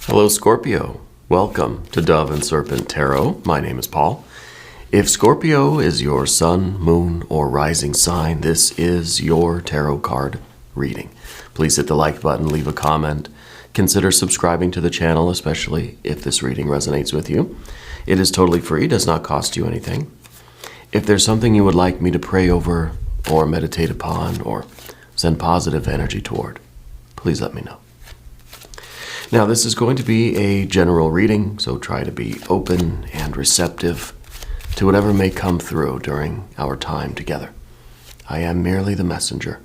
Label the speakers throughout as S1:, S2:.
S1: Hello, Scorpio. Welcome to Dove and Serpent Tarot. My name is Paul. If Scorpio is your sun, moon, or rising sign, this is your tarot card reading. Please hit the like button, leave a comment. Consider subscribing to the channel, especially if this reading resonates with you. It is totally free, does not cost you anything. If there's something you would like me to pray over or meditate upon or send positive energy toward, please let me know. Now, this is going to be a general reading, so try to be open and receptive to whatever may come through during our time together. I am merely the messenger,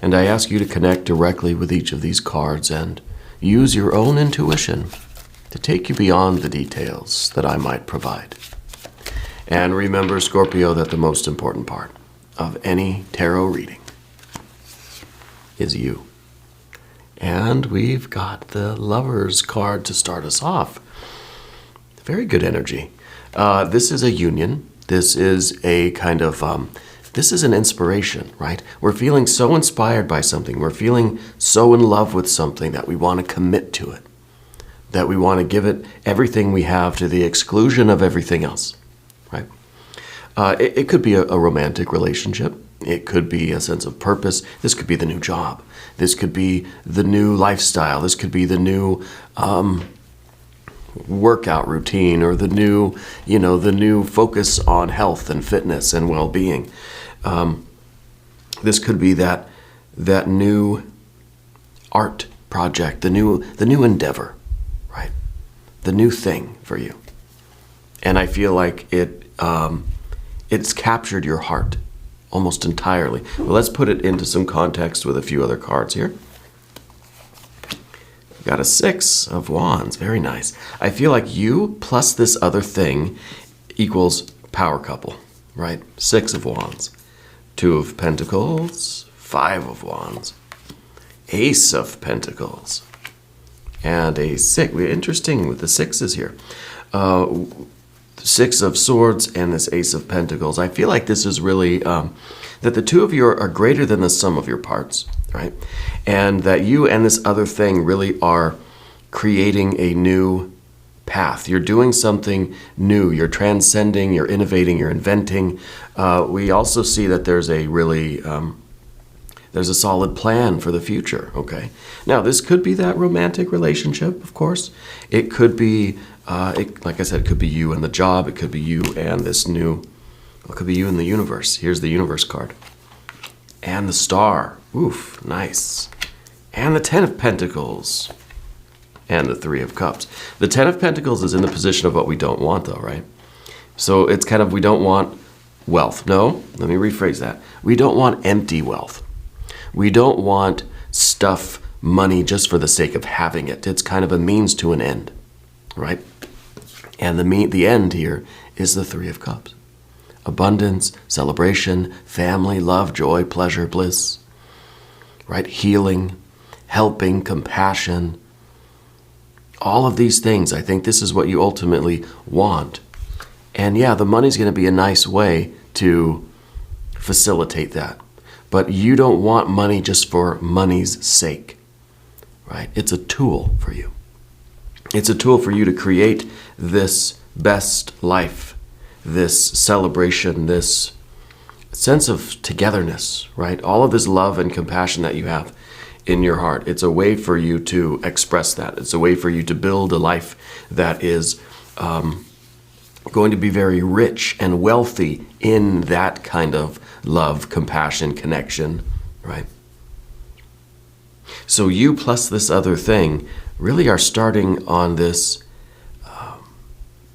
S1: and I ask you to connect directly with each of these cards and use your own intuition to take you beyond the details that I might provide. And remember, Scorpio, that the most important part of any tarot reading is you. And we've got the Lover's card to start us off. Very good energy. This is a union. This is a kind of, this is an inspiration, right? We're feeling so inspired by something. We're feeling so in love with something that we want to commit to it, that we want to give it everything we have to the exclusion of everything else, right? It could be a romantic relationship. It could be a sense of purpose. This could be the new job. This could be the new lifestyle. This could be the new workout routine, or the new focus on health and fitness and well-being. This could be that new art project, the new endeavor, right? The new thing for you. And I feel like it's captured your heart almost entirely. Well, let's put it into some context with a few other cards here. We've got a Six of Wands. Very nice. I feel like you plus this other thing equals power couple, right? Six of Wands. Two of Pentacles. Five of Wands. Ace of Pentacles. And a six. Interesting with the sixes here. Six of Swords and this Ace of Pentacles. I feel like this is really that the two of you are greater than the sum of your parts, right? And that you and this other thing really are creating a new path. You're doing something new. You're transcending, you're innovating, you're inventing. We also see that there's a really, there's a solid plan for the future, okay? Now, this could be that romantic relationship, of course. It could be, like I said, it could be you and the job. It could be you and this new, it could be you and the universe. Here's the universe card. And the Star. Oof, nice. And the Ten of Pentacles. And the Three of Cups. The Ten of Pentacles is in the position of what we don't want, though, right? So it's kind of, we don't want wealth. No, let me rephrase that. We don't want empty wealth. We don't want stuff, money, just for the sake of having it. It's kind of a means to an end, right? And the end here is the Three of Cups. Abundance, celebration, family, love, joy, pleasure, bliss, right? Healing, helping, compassion. All of these things, I think this is what you ultimately want. And yeah, the money's going to be a nice way to facilitate that. But you don't want money just for money's sake, right? It's a tool for you. It's a tool for you to create this best life, this celebration, this sense of togetherness, right? All of this love and compassion that you have in your heart. It's a way for you to express that. It's a way for you to build a life that is going to be very rich and wealthy in that kind of love, compassion, connection, right? So you plus this other thing really are starting on this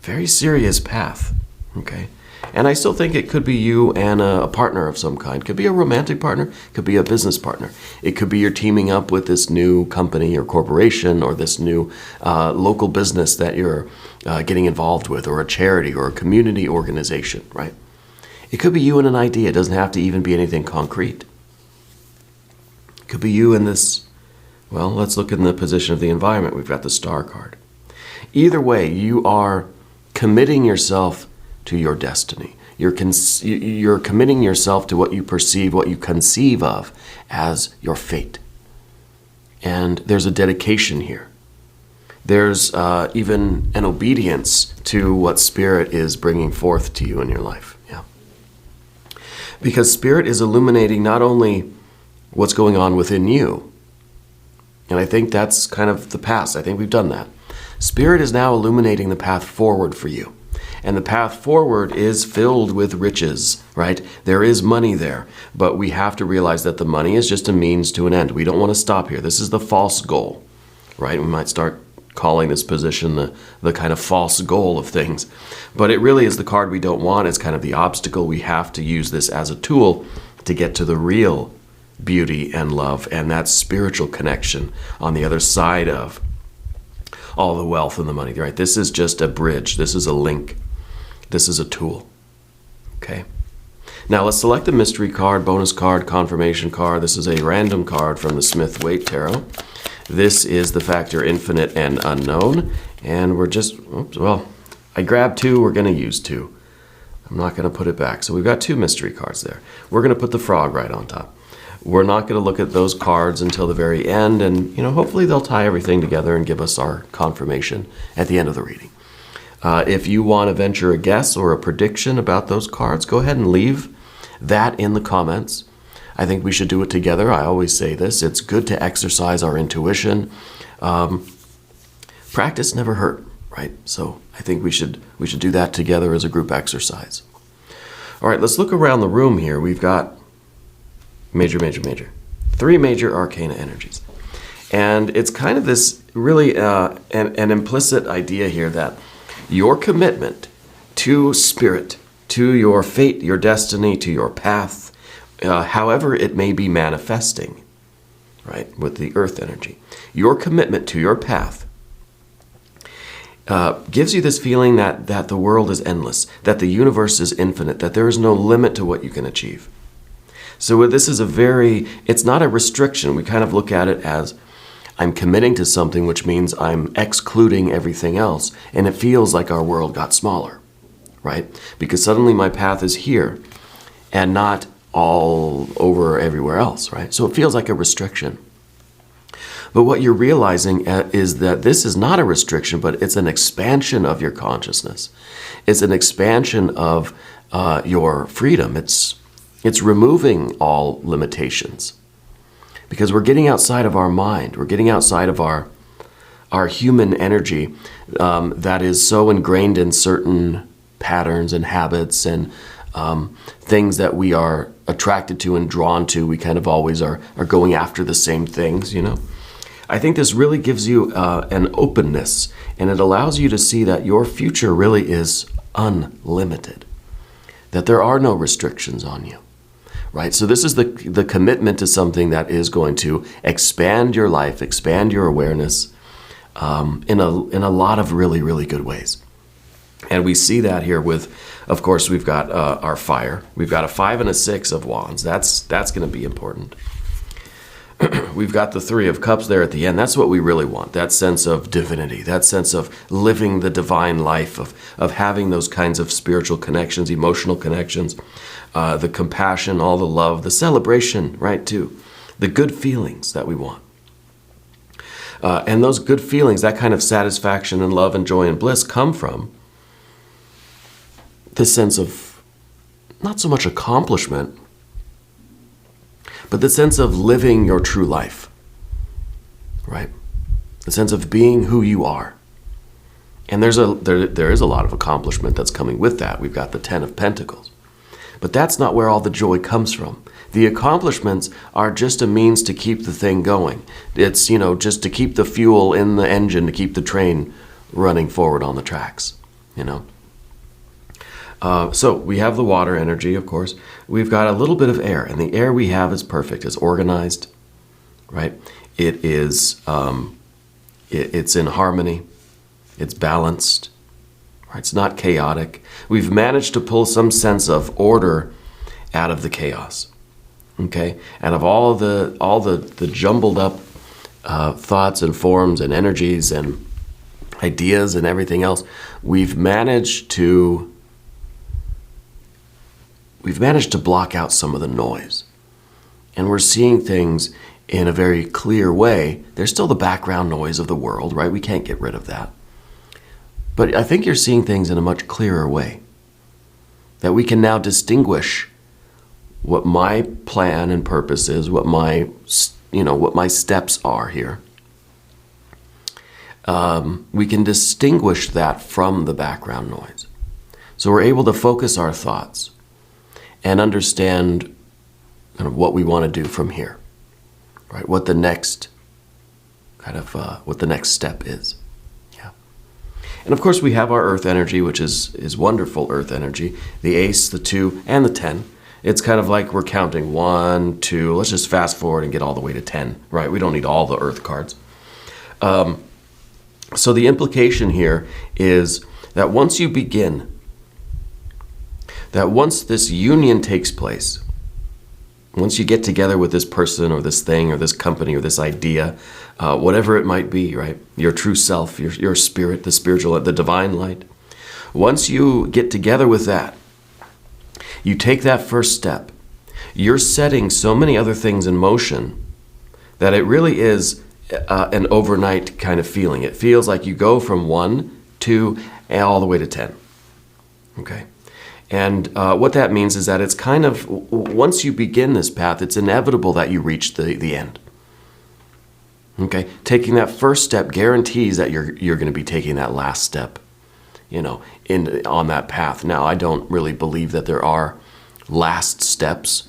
S1: very serious path, okay? And I still think it could be you and a partner of some kind. Could be a romantic partner, could be a business partner. It could be you're teaming up with this new company or corporation or this new local business that you're getting involved with, or a charity or a community organization, right? It could be you and an idea. It doesn't have to even be anything concrete. It could be you in this, well, let's look in the position of the environment. We've got the Star card. Either way, you are committing yourself to your destiny. You're committing yourself to what you perceive, what you conceive of as your fate. And there's a dedication here. There's even an obedience to what Spirit is bringing forth to you in your life. Yeah. Because Spirit is illuminating not only what's going on within you, and I think that's kind of the past. I think we've done that. Spirit is now illuminating the path forward for you. And the path forward is filled with riches, right? There is money there, but we have to realize that the money is just a means to an end. We don't want to stop here. This is the false goal, right? We might start calling this position the kind of false goal of things. But it really is the card we don't want. It's kind of the obstacle. We have to use this as a tool to get to the real beauty and love and that spiritual connection on the other side of all the wealth and the money, right? This is just a bridge. This is a link. This is a tool. Okay. Now let's select a mystery card, bonus card, confirmation card. This is a random card from the Smith-Waite Tarot. This is the factor infinite and unknown. And we're just, well, I grabbed two. We're going to use two. I'm not going to put it back. So we've got two mystery cards there. We're going to put the frog right on top. We're not going to look at those cards until the very end. And, hopefully they'll tie everything together and give us our confirmation at the end of the reading. If you want to venture a guess or a prediction about those cards, go ahead and leave that in the comments. I think we should do it together. I always say this. It's good to exercise our intuition. Practice never hurt, right? So I think we should do that together as a group exercise. All right, let's look around the room here. We've got major, major, major. 3 major arcana energies. And it's kind of this really an implicit idea here that your commitment to Spirit, to your fate, your destiny, to your path, however it may be manifesting, right, with the earth energy, your commitment to your path gives you this feeling that the world is endless, that the universe is infinite, that there is no limit to what you can achieve. So this is it's not a restriction. We kind of look at it as I'm committing to something, which means I'm excluding everything else. And it feels like our world got smaller, right? Because suddenly my path is here and not all over everywhere else, right? So it feels like a restriction. But what you're realizing is that this is not a restriction, but it's an expansion of your consciousness. It's an expansion of your freedom. It's removing all limitations. Because we're getting outside of our mind. We're getting outside of our human energy that is so ingrained in certain patterns and habits and things that we are attracted to and drawn to. We kind of always are going after the same things, I think this really gives you an openness, and it allows you to see that your future really is unlimited, that there are no restrictions on you. Right, so this is the commitment to something that is going to expand your life, expand your awareness in a lot of really, really good ways. And we see that here with, of course, we've got our fire. We've got a 5 and a 6 of wands. That's going to be important. We've got the 3 of cups there at the end. That's what we really want, that sense of divinity, that sense of living the divine life, of having those kinds of spiritual connections, emotional connections, the compassion, all the love, the celebration, right, too, the good feelings that we want. And those good feelings, that kind of satisfaction and love and joy and bliss come from this sense of not so much accomplishment, but the sense of living your true life, right? The sense of being who you are. And there is a lot of accomplishment that's coming with that. We've got the 10 of Pentacles. But that's not where all the joy comes from. The accomplishments are just a means to keep the thing going. It's, just to keep the fuel in the engine, to keep the train running forward on the tracks, So we have the water energy, of course. We've got a little bit of air, and the air we have is perfect. It's organized, right? It is, it's in harmony. It's balanced. Right? It's not chaotic. We've managed to pull some sense of order out of the chaos. Okay, out of all the jumbled up thoughts and forms and energies and ideas and everything else, we've managed to block out some of the noise. And we're seeing things in a very clear way. There's still the background noise of the world, right? We can't get rid of that. But I think you're seeing things in a much clearer way. That we can now distinguish what my plan and purpose is, what my steps are here. We can distinguish that from the background noise. So we're able to focus our thoughts and understand kind of what we want to do from here, right? What the next step is. Yeah. And of course we have our earth energy, which is wonderful earth energy, the ace, the 2, and the 10. It's kind of like we're counting 1, 2, let's just fast forward and get all the way to 10, right? We don't need all the earth cards. So the implication here is that once you begin, that once this union takes place, once you get together with this person or this thing or this company or this idea, whatever it might be, right? Your true self, your spirit, the spiritual, the divine light. Once you get together with that, you take that first step, you're setting so many other things in motion that it really is an overnight kind of feeling. It feels like you go from 1, 2, and all the way to 10. Okay? And what that means is that it's kind of, once you begin this path, it's inevitable that you reach the end. Okay? Taking that first step guarantees that you're going to be taking that last step, on that path. Now, I don't really believe that there are last steps.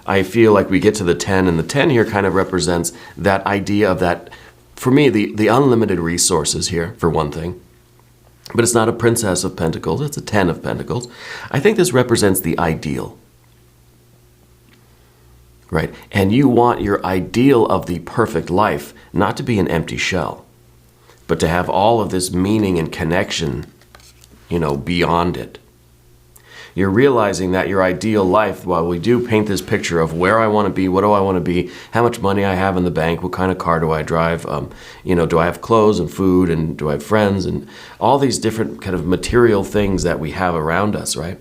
S1: I feel like we get to the 10, and the 10 here kind of represents that idea of that, for me, the unlimited resources here, for one thing. But it's not a Princess of Pentacles, it's a 10 of Pentacles. I think this represents the ideal, right? And you want your ideal of the perfect life not to be an empty shell, but to have all of this meaning and connection, beyond it. You're realizing that your ideal life, while we do paint this picture of where I want to be, what do I want to be, how much money I have in the bank, what kind of car do I drive, do I have clothes and food, and do I have friends, and all these different kind of material things that we have around us, right?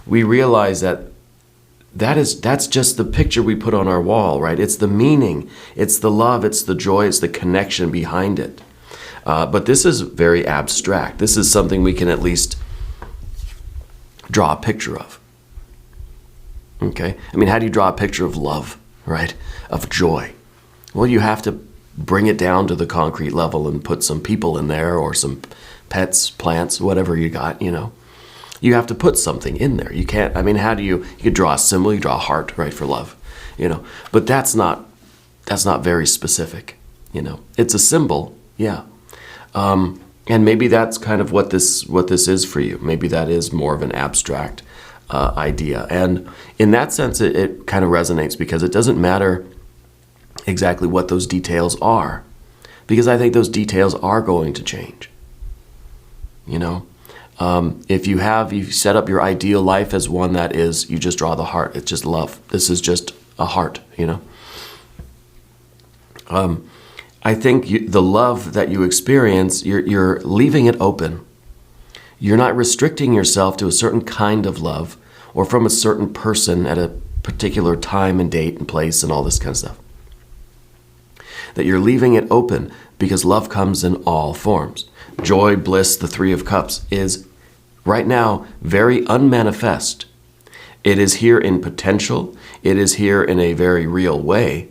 S1: We realize that's just the picture we put on our wall, right? It's the meaning, it's the love, it's the joy, it's the connection behind it. But this is very abstract. This is something we can at least draw a picture of. Okay? I mean, how do you draw a picture of love, right? Of joy? Well, you have to bring it down to the concrete level and put some people in there, or some pets, plants, whatever you got, You have to put something in there. You can't, you could draw a symbol, you draw a heart, right, for love, But that's not very specific, It's a symbol, yeah. And maybe that's kind of what this is for you. Maybe that is more of an abstract idea. And in that sense, it kind of resonates, because it doesn't matter exactly what those details are, because I think those details are going to change. If you set up your ideal life as one that is, you just draw the heart. It's just love. This is just a heart, I think the love that you experience, you're leaving it open. You're not restricting yourself to a certain kind of love, or from a certain person at a particular time and date and place and all this kind of stuff. That you're leaving it open, because love comes in all forms. Joy, bliss, the 3 of Cups is right now very unmanifest. It is here in potential. It is here in a very real way.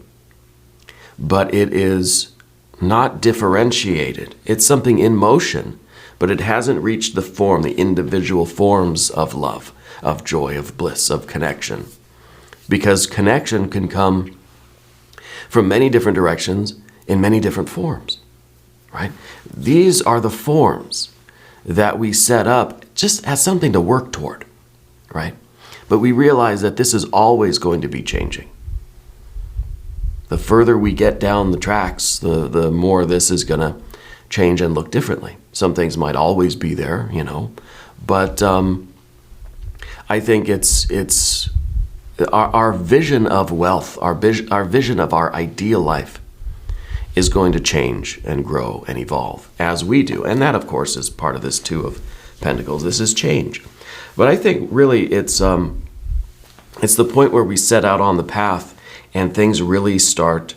S1: But it is not differentiated. It's something in motion, but it hasn't reached the form, the individual forms of love, of joy, of bliss, of connection. Because connection can come from many different directions in many different forms, right? These are the forms that we set up just as something to work toward, right? But we realize that this is always going to be changing. The further we get down the tracks, the more this is going to change and look differently. Some things might always be there, but I think it's our vision of wealth, our vision of our ideal life is going to change and grow and evolve as we do. And that, of course, is part of this 2 of Pentacles. This is change. But I think really it's the point where we set out on the path and things really start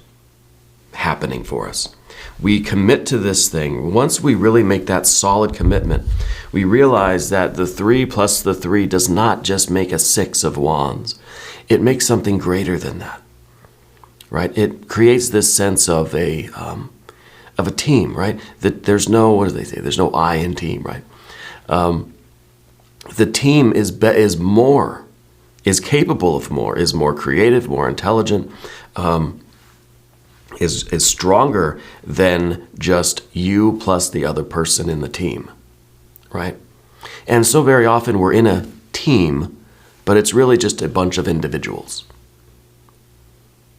S1: happening for us. We commit to this thing. Once we really make that solid commitment, we realize that the 3 plus the 3 does not just make a 6 of wands. It makes something greater than that, right? It creates this sense of a team, right? That there's no, what do they say? There's no I in team, right? The team is more, is capable of more, is more creative, more intelligent, is stronger than just you plus the other person in the team, right? And so very often we're in a team, but it's really just a bunch of individuals.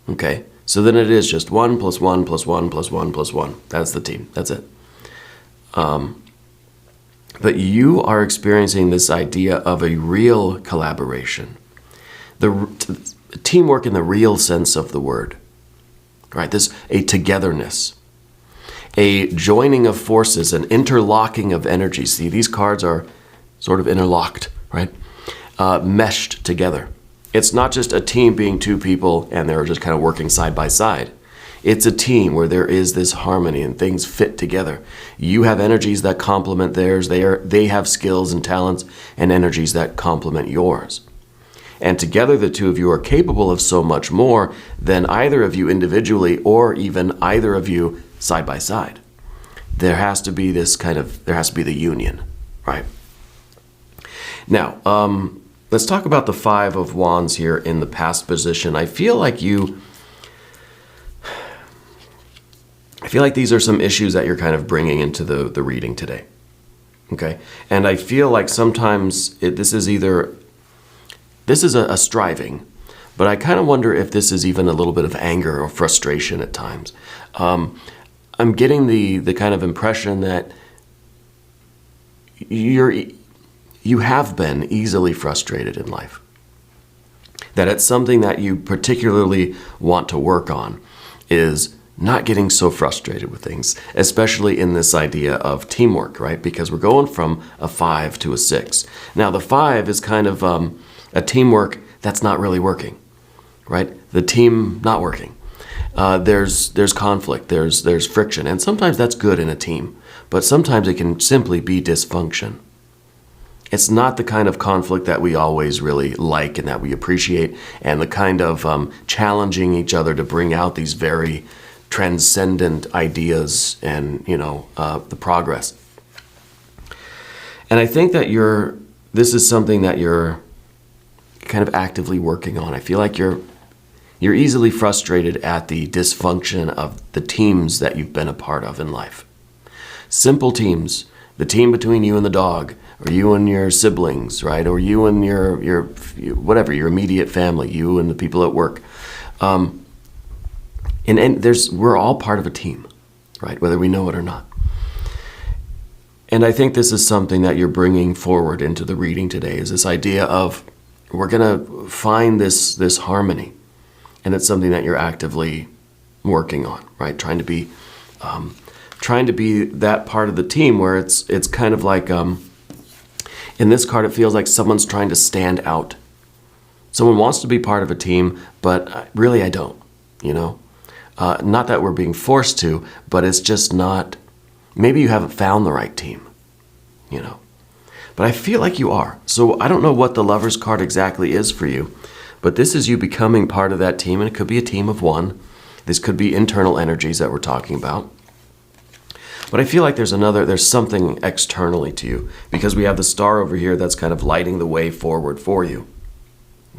S1: Okay? So then it is just 1 plus 1 plus 1 plus 1 plus 1. That's the team. That's it. But you are experiencing this idea of a real collaboration. The teamwork in the real sense of the word. Right? A togetherness. A joining of forces, an interlocking of energies. See, these cards are sort of interlocked, right? Meshed together. It's not just a team being 2 people and they're just kind of working side by side. It's a team where there is this harmony and things fit together. You have energies that complement theirs. They have skills and talents and energies that complement yours. And together the 2 of you are capable of so much more than either of you individually or even either of you side by side. There has to be the union, right? Now, let's talk about the 5 of Wands here in the past position. I feel like these are some issues that you're kind of bringing into the reading today, okay? And I feel like sometimes this is a striving, but I kind of wonder if this is even a little bit of anger or frustration at times. I'm getting the kind of impression that you have been easily frustrated in life. That it's something that you particularly want to work on is not getting so frustrated with things, especially in this idea of teamwork, right? Because we're going from a 5 to a 6. Now, the 5 is kind of a teamwork that's not really working, right? The team not working. There's conflict, there's friction, and sometimes that's good in a team, but sometimes it can simply be dysfunction. It's not the kind of conflict that we always really like and that we appreciate, and the kind of challenging each other to bring out these very transcendent ideas and, the progress. And I think that this is something that you're kind of actively working on. I feel like you're easily frustrated at the dysfunction of the teams that you've been a part of in life. Simple teams, the team between you and the dog, or you and your siblings, right? Or you and your whatever, your immediate family, you and the people at work. We're all part of a team, right? Whether we know it or not. And I think this is something that you're bringing forward into the reading today, is this idea of we're going to find this harmony. And it's something that you're actively working on, right? Trying to be that part of the team where it's kind of like, in this card, it feels like someone's trying to stand out. Someone wants to be part of a team, but really I don't, Not that we're being forced to, but it's just not, maybe you haven't found the right team, But I feel like you are. So I don't know what the Lover's card exactly is for you, but this is you becoming part of that team, and it could be a team of 1. This could be internal energies that we're talking about. But I feel like there's something externally to you, because we have the star over here that's kind of lighting the way forward for you.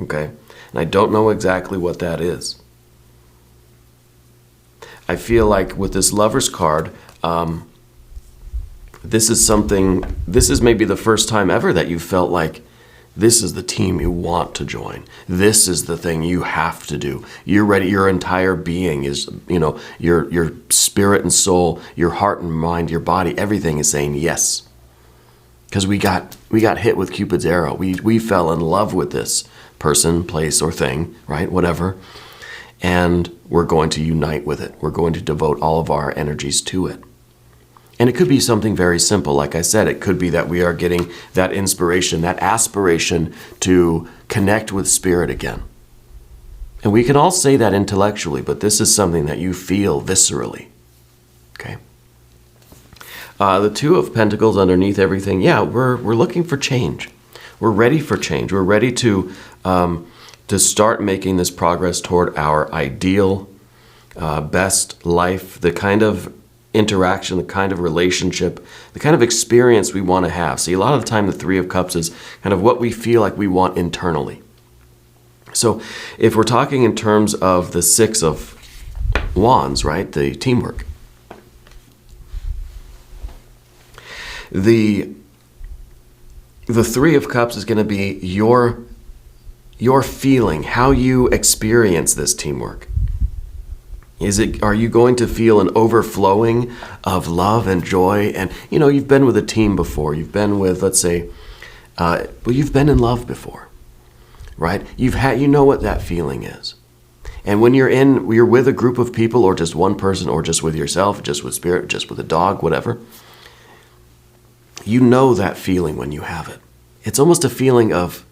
S1: Okay? And I don't know exactly what that is. I feel like with this Lover's card, this is maybe the first time ever that you felt like this is the team you want to join. This is the thing you have to do. You're ready. Your entire being is, your spirit and soul, your heart and mind, your body, everything is saying yes. Because we got hit with Cupid's arrow. We fell in love with this person, place, or thing, right? Whatever. And we're going to unite with it. We're going to devote all of our energies to it. And it could be something very simple. Like I said, it could be that we are getting that inspiration, that aspiration to connect with spirit again. And we can all say that intellectually, but this is something that you feel viscerally. Okay? The Two of Pentacles underneath everything, yeah, we're looking for change. We're ready for change. We're ready to start making this progress toward our ideal, best life, the kind of interaction, the kind of relationship, the kind of experience we want to have. See, a lot of the time the Three of Cups is kind of what we feel like we want internally. So if we're talking in terms of the Six of Wands, right, the teamwork, the Three of Cups is going to be your feeling, how you experience this teamwork. Are you going to feel an overflowing of love and joy? And, you've been with a team before. You've been with, let's say, you've been in love before, right? You know what that feeling is. And when you're with a group of people, or just one person, or just with yourself, just with spirit, just with a dog, whatever, you know that feeling when you have it. It's almost a feeling of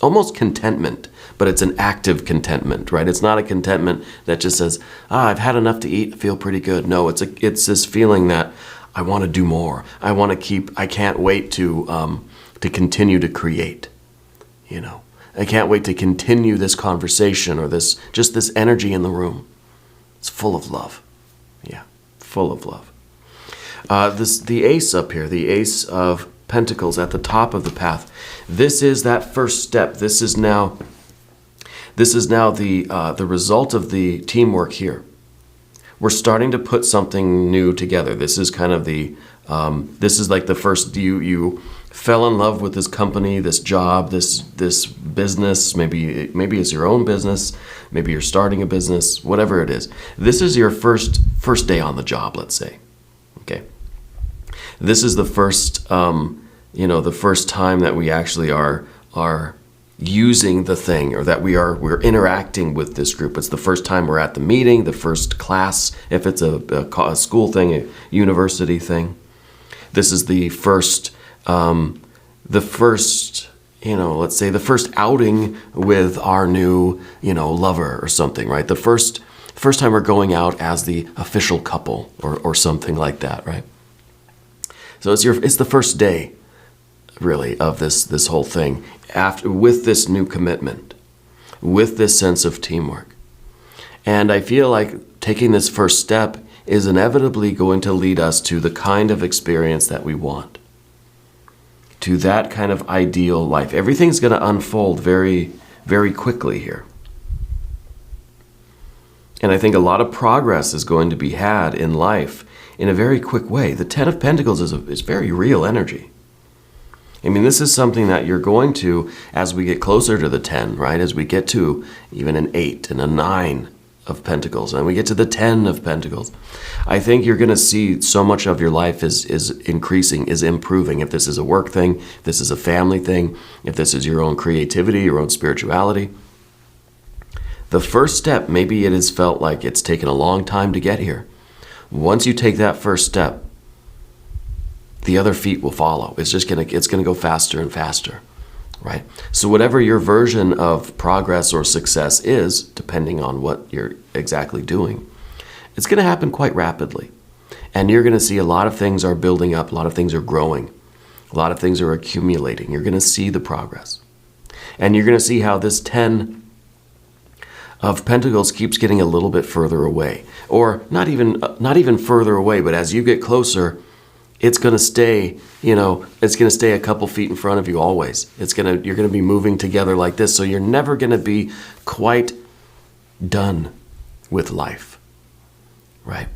S1: almost contentment, but it's an active contentment, right? It's not a contentment that just says, I've had enough to eat, I feel pretty good. No, it's this feeling that I want to do more. I can't wait to continue to create, I can't wait to continue this conversation, or this energy in the room. It's full of love. Yeah, full of love. The Ace up here, the Ace of Pentacles at the top of the path. This is that first step. This is now the result of the teamwork here. We're starting to put something new together. This is kind of this is like the first, you fell in love with this company, this job, this business. Maybe it's your own business. Maybe you're starting a business, whatever it is. This is your first day on the job, let's say. Okay. This is the first, the first time that we actually are using the thing, or that we're interacting with this group. It's the first time we're at the meeting, the first class, if it's a school thing, a university thing. This is the first, let's say the first outing with our new, lover or something, right? The first time we're going out as the official couple, or something like that, right? So it's the first day, really, of this whole thing, with this new commitment, with this sense of teamwork. And I feel like taking this first step is inevitably going to lead us to the kind of experience that we want, to that kind of ideal life. Everything's going to unfold very, very quickly here. And I think a lot of progress is going to be had in life in a very quick way. The Ten of Pentacles is very real energy. I mean, this is something that you're going to, as we get closer to the 10, right? As we get to even an 8 and a 9 of Pentacles, and we get to the 10 of Pentacles, I think you're going to see so much of your life is increasing, is improving. If this is a work thing, if this is a family thing, if this is your own creativity, your own spirituality. The first step, maybe it has felt like it's taken a long time to get here. Once you take that first step, the other feet will follow. It's going to go faster and faster, right? So whatever your version of progress or success is, depending on what you're exactly doing, it's going to happen quite rapidly. And you're going to see a lot of things are building up, a lot of things are growing, a lot of things are accumulating. You're going to see the progress. And you're going to see how this 10 of Pentacles keeps getting a little bit further away. Or not even further away, but as you get closer, it's going to stay, it's going to stay a couple feet in front of you always. You're going to be moving together like this, so you're never going to be quite done with life, right?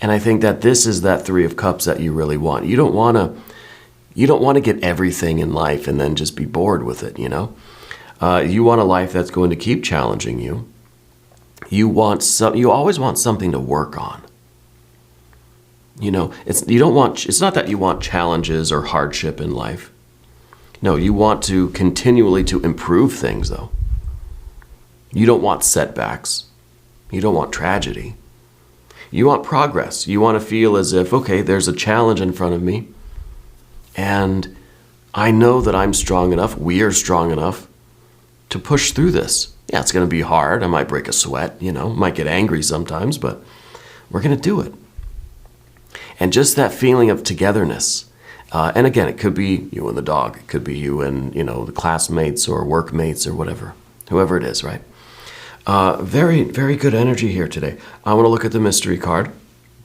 S1: And I think that this is that Three of Cups that you really want. You don't want to get everything in life and then just be bored with it, You want a life that's going to keep challenging you. You always want something to work on. It's not that you want challenges or hardship in life. No, you want to continually to improve things, though. You don't want setbacks. You don't want tragedy. You want progress. You want to feel as if, okay, there's a challenge in front of me, and I know that I'm strong enough, we are strong enough to push through this, Yeah, it's going to be hard. I might break a sweat, might get angry sometimes, but we're going to do it. And just that feeling of togetherness. And again, it could be you and the dog. It could be you and, the classmates or workmates or whatever, whoever it is, right? Very, very good energy here today. I want to look at the mystery card.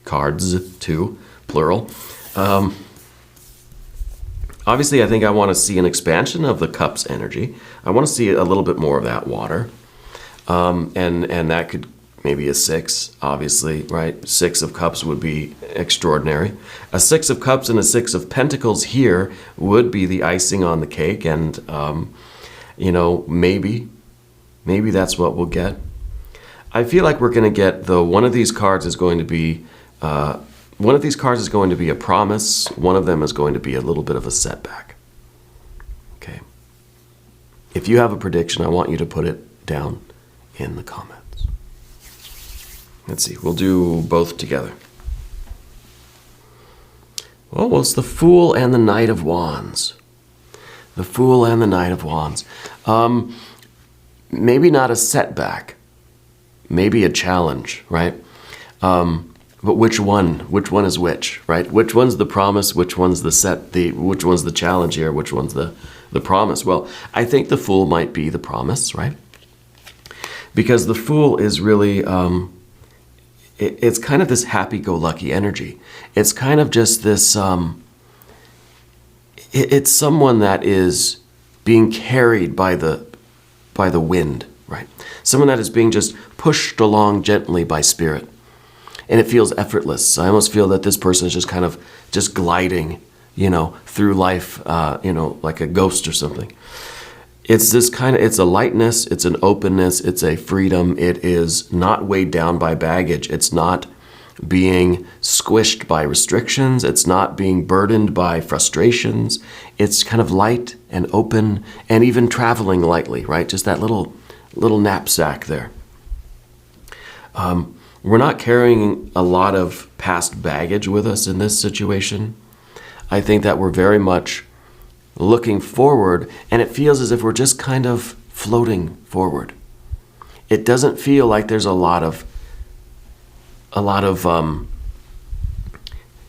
S1: Cards, too, plural. Obviously, I think I want to see an expansion of the Cups energy. I want to see a little bit more of that water. And that could maybe a 6, obviously, right? 6 of Cups would be extraordinary. A 6 of Cups and a 6 of Pentacles here would be the icing on the cake. And, maybe that's what we'll get. I feel like we're going to get, though, one of these cards is going to be a promise. One of them is going to be a little bit of a setback. Okay. If you have a prediction, I want you to put it down in the comments. Let's see. We'll do both together. Well, it's the Fool and the Knight of Wands. The Fool and the Knight of Wands. Maybe not a setback. Maybe a challenge, right? But which one? Which one is which, right? Which one's the promise? Which one's which one's the challenge here? Which one's the promise? Well, I think the Fool might be the promise, right? Because the Fool is really, it's kind of this happy-go-lucky energy. It's kind of just this, it's someone that is being carried by the wind, right? Someone that is being just pushed along gently by spirit. And it feels effortless. I almost feel that this person is just kind of just gliding, through life, like a ghost or something. It's it's a lightness, it's an openness, it's a freedom. It is not weighed down by baggage. It's not being squished by restrictions. It's not being burdened by frustrations. It's kind of light and open and even traveling lightly, right? Just that little knapsack there. We're not carrying a lot of past baggage with us in this situation. I think that we're very much looking forward, and it feels as if we're just kind of floating forward. It doesn't feel like there's a lot of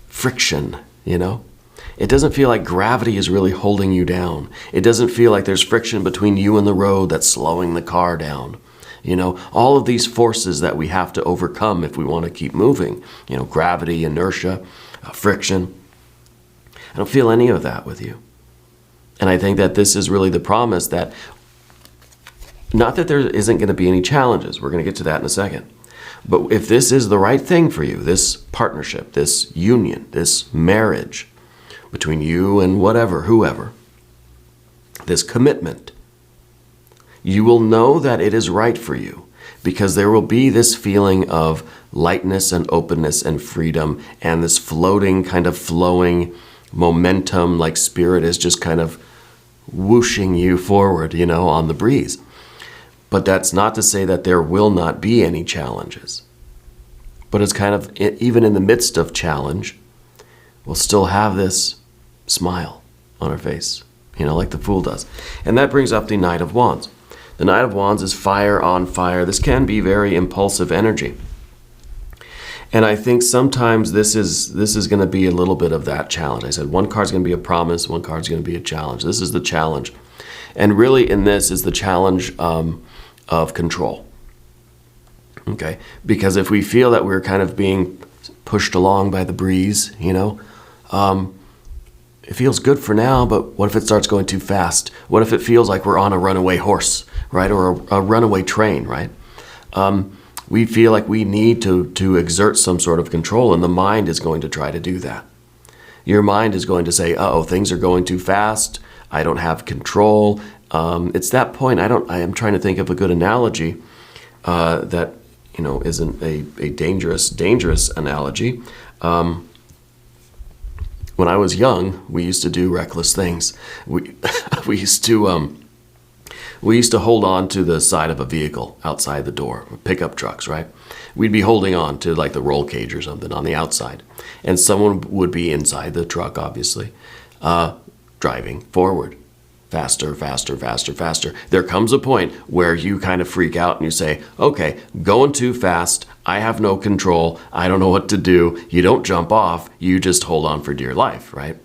S1: friction, It doesn't feel like gravity is really holding you down. It doesn't feel like there's friction between you and the road that's slowing the car down. All of these forces that we have to overcome if we want to keep moving. Gravity, inertia, friction. I don't feel any of that with you. And I think that this is really the promise that, not that there isn't going to be any challenges. We're going to get to that in a second. But if this is the right thing for you, this partnership, this union, this marriage between you and whoever, this commitment, you will know that it is right for you because there will be this feeling of lightness and openness and freedom and this floating, kind of flowing momentum, like spirit is just kind of whooshing you forward, on the breeze. But that's not to say that there will not be any challenges. But it's kind of, even in the midst of challenge, we'll still have this smile on our face, like the Fool does. And that brings up the Knight of Wands. The Knight of Wands is fire on fire. This can be very impulsive energy. And I think sometimes this is going to be a little bit of that challenge. I said one card's going to be a promise, one card's going to be a challenge. This is the challenge. And really in this is the challenge of control. Okay? Because if we feel that we're kind of being pushed along by the breeze, it feels good for now, but what if it starts going too fast? What if it feels like we're on a runaway horse, right? Or a runaway train, right? We feel like we need to exert some sort of control, and the mind is going to try to do that. Your mind is going to say, uh-oh, things are going too fast. I don't have control. It's that point. I am trying to think of a good analogy that, isn't a dangerous analogy. When I was young, we used to do reckless things. We used to hold on to the side of a vehicle outside the door, pickup trucks, right? We'd be holding on to like the roll cage or something on the outside. And someone would be inside the truck, obviously, driving forward faster, faster, faster, faster. There comes a point where you kind of freak out and you say, okay, going too fast. I have no control. I don't know what to do. You don't jump off. You just hold on for dear life, right?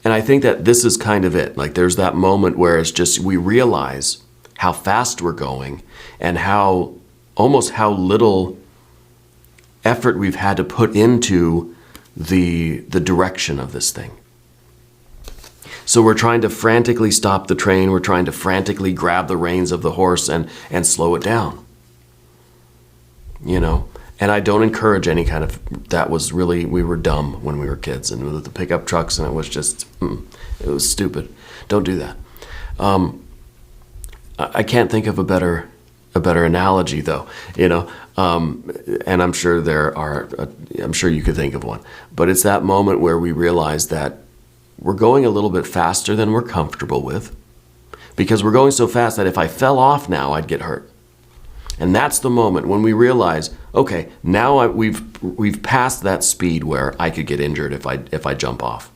S1: And I think that this is kind of it. Like there's that moment where it's just we realize how fast we're going and how almost how little effort we've had to put into the direction of this thing. So we're trying to frantically stop the train. We're trying to frantically grab the reins of the horse and slow it down. You know? And I don't encourage any kind of, that was really, we were dumb when we were kids and with the pickup trucks and it was just, it was stupid. Don't do that. I can't think of a better analogy though, you know, and I'm sure I'm sure you could think of one, but it's that moment where we realize that we're going a little bit faster than we're comfortable with because we're going so fast that if I fell off now, I'd get hurt. And that's the moment when we realize, okay, now we've passed that speed where I could get injured if I jump off.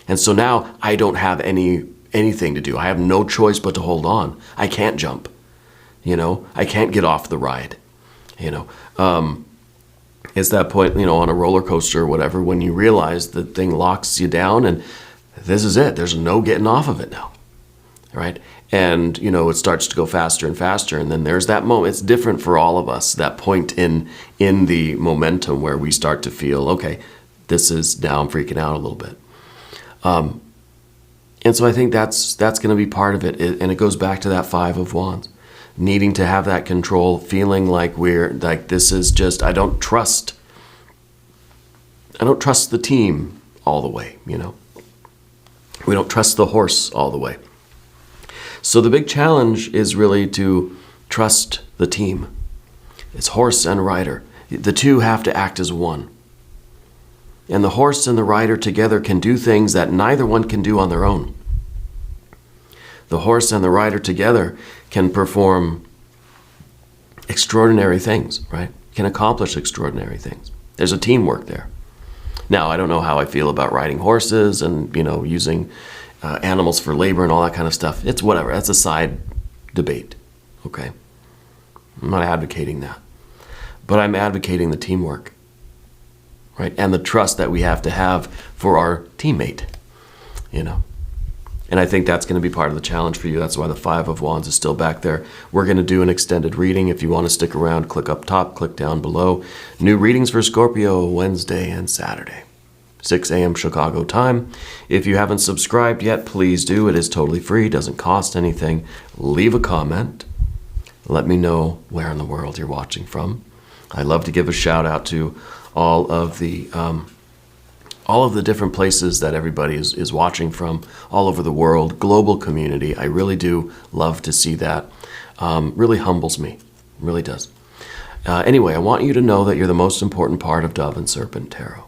S1: And so now I don't have anything to do. I have no choice but to hold on. I can't jump. You know, I can't get off the ride. You know, it's that point, you know, on a roller coaster or whatever, when you realize the thing locks you down and this is it. There's no getting off of it now, right? And, you know, it starts to go faster and faster. And then there's that moment. It's different for all of us, that point in the momentum where we start to feel, okay, this is now I'm freaking out a little bit. And so I think that's going to be part of it. And it goes back to that Five of Wands, needing to have that control, feeling like this is just, I don't trust the team all the way, you know. We don't trust the horse all the way. So the big challenge is really to trust the team. It's horse and rider. The two have to act as one. And the horse and the rider together can do things that neither one can do on their own. The horse and the rider together can perform extraordinary things, right? Can accomplish extraordinary things. There's a teamwork there. Now, I don't know how I feel about riding horses and, you know, using animals for labor and all that kind of stuff. It's whatever. That's a side debate, okay? I'm not advocating that. But I'm advocating the teamwork, right? And the trust that we have to have for our teammate, you know? And I think that's going to be part of the challenge for you. That's why the Five of Wands is still back there. We're going to do an extended reading. If you want to stick around, click up top, click down below. New readings for Scorpio Wednesday and Saturday, 6 a.m. Chicago time. If you haven't subscribed yet, please do. It is totally free, doesn't cost anything. Leave a comment. Let me know where in the world you're watching from. I love to give a shout out to all of the different places that everybody is watching from all over the world, global community. I really do love to see that. Really humbles me, really does. Anyway, I want you to know that you're the most important part of Dove and Serpent Tarot.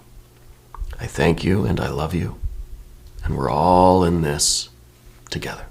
S1: I thank you and I love you. And we're all in this together.